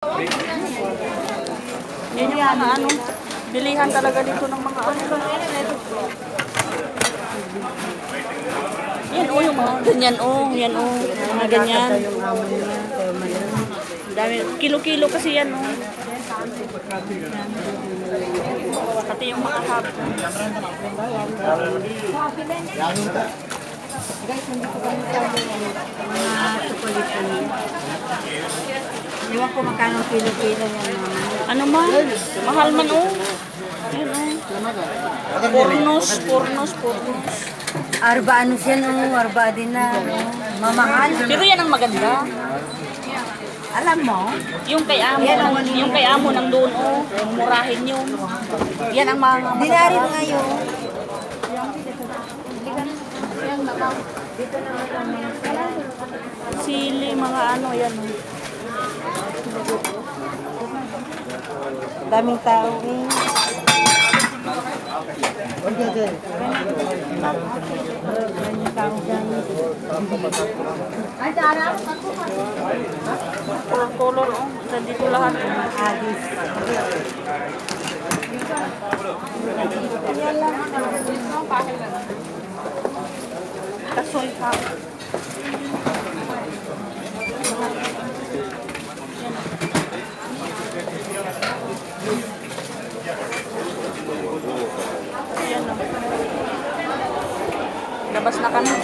Yan yung mga ano, bilihan talaga dito ng mga ano. Yan o, yung mga ganyan o, yan o, mga ganyan. Dami, kilo-kilo kasi yan o. Pati yung mga hap. Mga chocolate niya. Iwan ko magkano kilo-kilo yan. Ano man? Mahal man o. Yan o. Pornos. Arba ano siya no? Arba din na. Mamahal. Pero yan ang maganda. Alam mo? Yung kay amo nandoon o. Murahin yun. Yan ang mga Dinari mo ngayon. sili, mga ano, yan o. Daming tao eh. Daming tao dyan. Color o. Nandito lahat. Agis. Kasoy ha. Labas na kami.